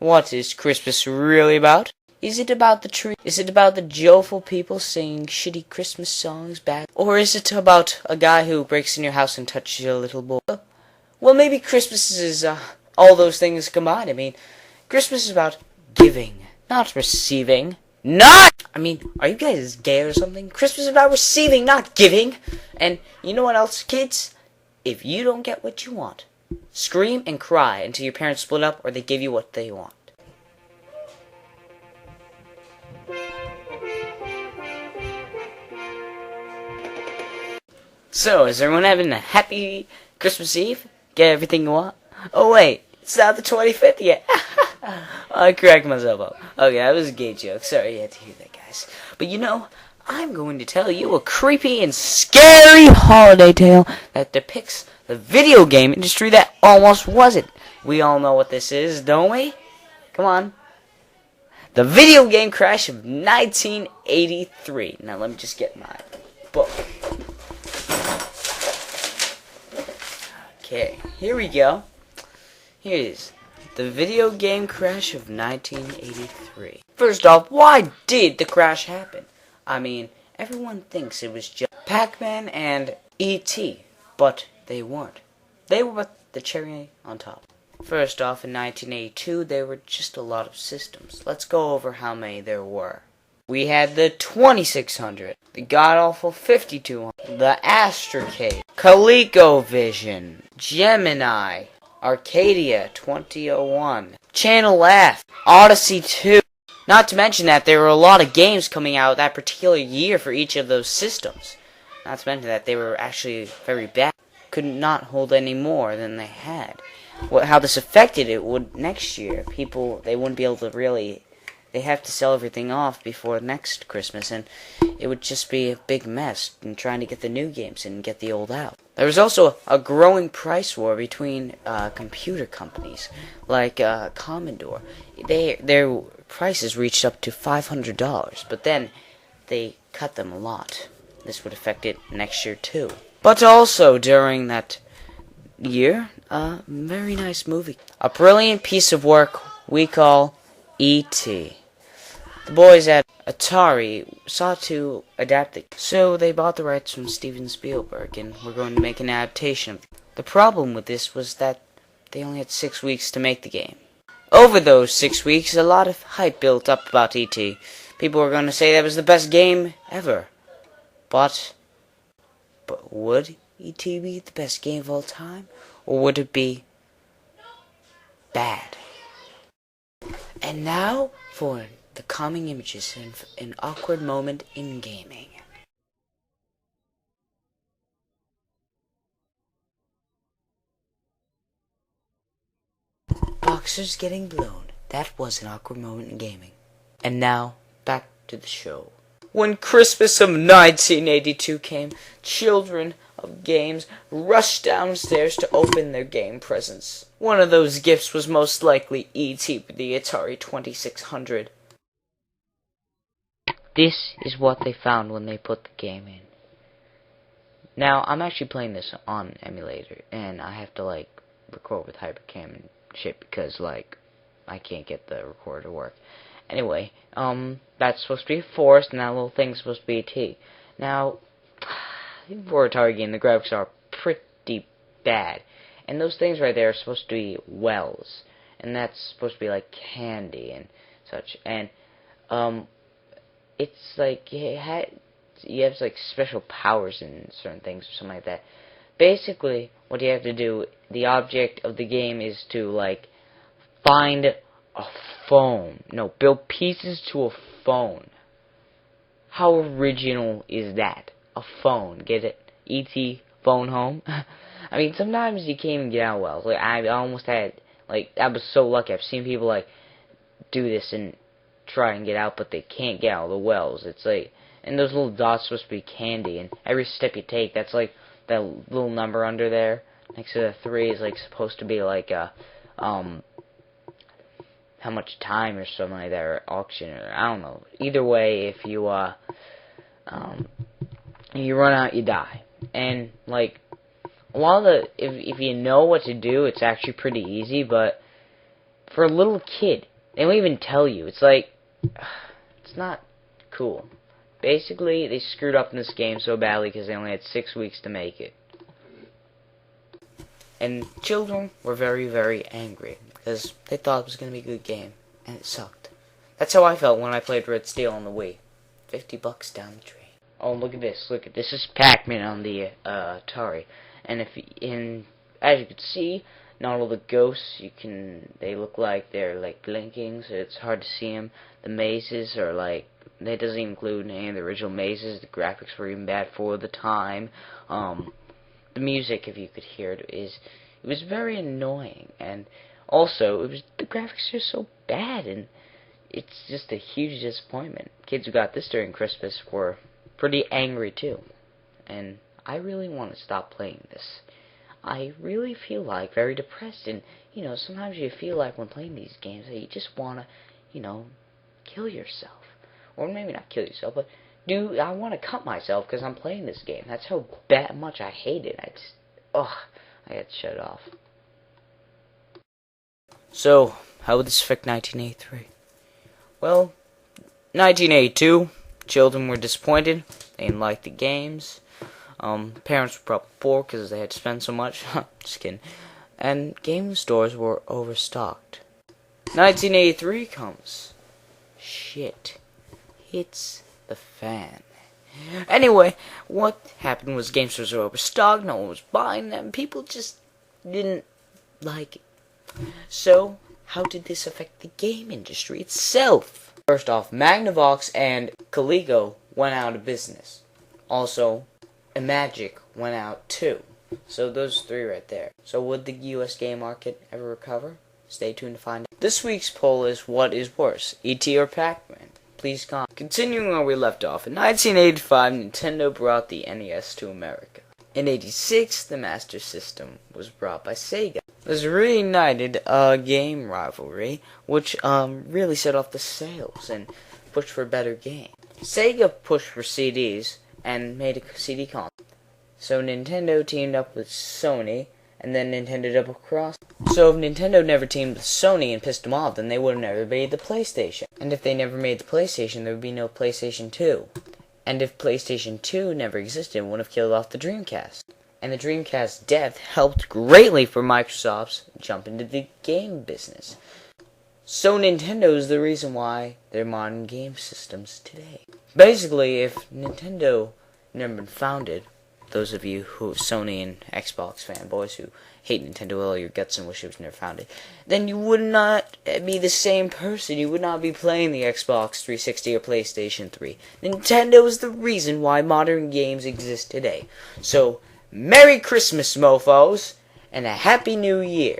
What is Christmas really about? Is it about the tree? Is it about the joyful people singing shitty Christmas songs back? Or is it about a guy who breaks in your house and touches your little boy? Well, maybe Christmas is all those things combined. I mean, Christmas is about giving, not receiving. Are you guys gay or something? Christmas is about receiving, not giving. And you know what else, kids? If you don't get what you want, scream and cry until your parents split up or they give you what they want. So, is everyone having a happy Christmas Eve? Get everything you want? Oh wait, it's not the 25th yet. I cracked myself up. Okay, that was a gay joke. Sorry you had to hear that, guys. But you know, I'm going to tell you a creepy and scary holiday tale that depicts the video game industry that almost wasn't. We all know what this is, don't we? Come on. The video game crash of 1983. Now let me just get my book. Okay, here we go. Here it is. The video game crash of 1983. First off, why did the crash happen? I mean, everyone thinks it was just Pac-Man and E.T., but they weren't. They were the cherry on top. First off, in 1982, there were just a lot of systems. Let's go over how many there were. We had the 2600, the god-awful 5200, the Astrocade, ColecoVision, Gemini, Arcadia 2001, Channel F, Odyssey 2. Not to mention that there were a lot of games coming out that particular year for each of those systems. Not to mention that they were actually very bad. Could not hold any more than they had. How this affected it would next year. People, they wouldn't be able to really... They have to sell everything off before next Christmas, and it would just be a big mess in trying to get the new games and get the old out. There was also a growing price war between computer companies, like Commodore. Their prices reached up to $500, but then they cut them a lot. This would affect it next year too. But also during that year, a very nice movie. A brilliant piece of work we call E.T. The boys at Atari sought to adapt it, so they bought the rights from Steven Spielberg and were going to make an adaptation of it. The problem with this was that they only had 6 weeks to make the game. Over those 6 weeks, a lot of hype built up about E.T. People were going to say that was the best game ever. But would E.T. be the best game of all time? Or would it be bad? And now for the calming images and an awkward moment in gaming. Boxers getting blown. That was an awkward moment in gaming. And now, back to the show. When Christmas of 1982 came, children of games rushed downstairs to open their game presents. One of those gifts was most likely E.T. with the Atari 2600. This is what they found when they put the game in. Now, I'm actually playing this on emulator, and I have to, record with Hypercam and shit because, I can't get the recorder to work. Anyway, that's supposed to be Forest, and that little thing's supposed to be E.T. Now, for a Atari game, the graphics are pretty bad. And those things right there are supposed to be wells. And that's supposed to be like candy and such. And, it's like, you have like special powers in certain things or something like that. Basically, what you have to do, the object of the game is to, find a phone. No, build pieces to a phone. How original is that? A phone. Get it? E.T. phone home? I mean, sometimes you can't even get out wells. I almost had, I was so lucky. I've seen people, do this and try and get out, but they can't get out of the wells. It's and those little dots are supposed to be candy, and every step you take, that's that little number under there, next to the 3 is, supposed to be, how much time or something like that, or auction, or I don't know. Either way, if you, you run out, you die. And, if you know what to do, it's actually pretty easy, but for a little kid, They don't even tell you. It's like, it's not cool. Basically, they screwed up in this game so badly because they only had 6 weeks to make it. And children were very, very angry because they thought it was going to be a good game, and it sucked. That's how I felt when I played Red Steel on the Wii. $50 down the drain. Oh, look at this. Look at this. Is Pac-Man on the Atari. And as you can see, not all the ghosts, they look like they're like blinking, so it's hard to see them. The mazes are like, that doesn't include any of the original mazes. The graphics were even bad for the time. The music, if you could hear it, it was very annoying. And also, the graphics are so bad, and it's just a huge disappointment. Kids who got this during Christmas were pretty angry too. And I really want to stop playing this. I really feel like very depressed, and sometimes you feel like when playing these games that you just want to, kill yourself. Or maybe not kill yourself, but I want to cut myself because I'm playing this game. That's how much I hate it. I had to shut it off. So, how would this affect 1983? Well, 1982, children were disappointed. They didn't like the games. Parents were probably poor because they had to spend so much. Just kidding. And game stores were overstocked. 1983 comes. Shit hits the fan. Anyway, what happened was game stores were overstocked. No one was buying them. People just didn't like it. So, how did this affect the game industry itself? First off, Magnavox and Coleco went out of business. Also, Imagic went out too. So those three right there. So would the US game market ever recover? Stay tuned to find out. This week's poll is, what is worse, E.T. or Pac-Man? Please comment. Continuing where we left off, in 1985, Nintendo brought the NES to America. In 86, the Master System was brought by Sega. This reignited a game rivalry, which really set off the sales and pushed for a better game. Sega pushed for CDs and made a CD console. So Nintendo teamed up with Sony, and then Nintendo double-crossed. So if Nintendo never teamed with Sony and pissed them off, then they would have never made the PlayStation. And if they never made the PlayStation, there would be no PlayStation 2. And if PlayStation 2 never existed, it would have killed off the Dreamcast. And the Dreamcast's death helped greatly for Microsoft's jump into the game business. So Nintendo is the reason why there are modern game systems today. Basically, if Nintendo never been founded, those of you who are Sony and Xbox fanboys who hate Nintendo with all your guts and wish it was never founded, then you would not be the same person. You would not be playing the Xbox 360 or PlayStation 3. Nintendo is the reason why modern games exist today. So, Merry Christmas, mofos, and a Happy New Year.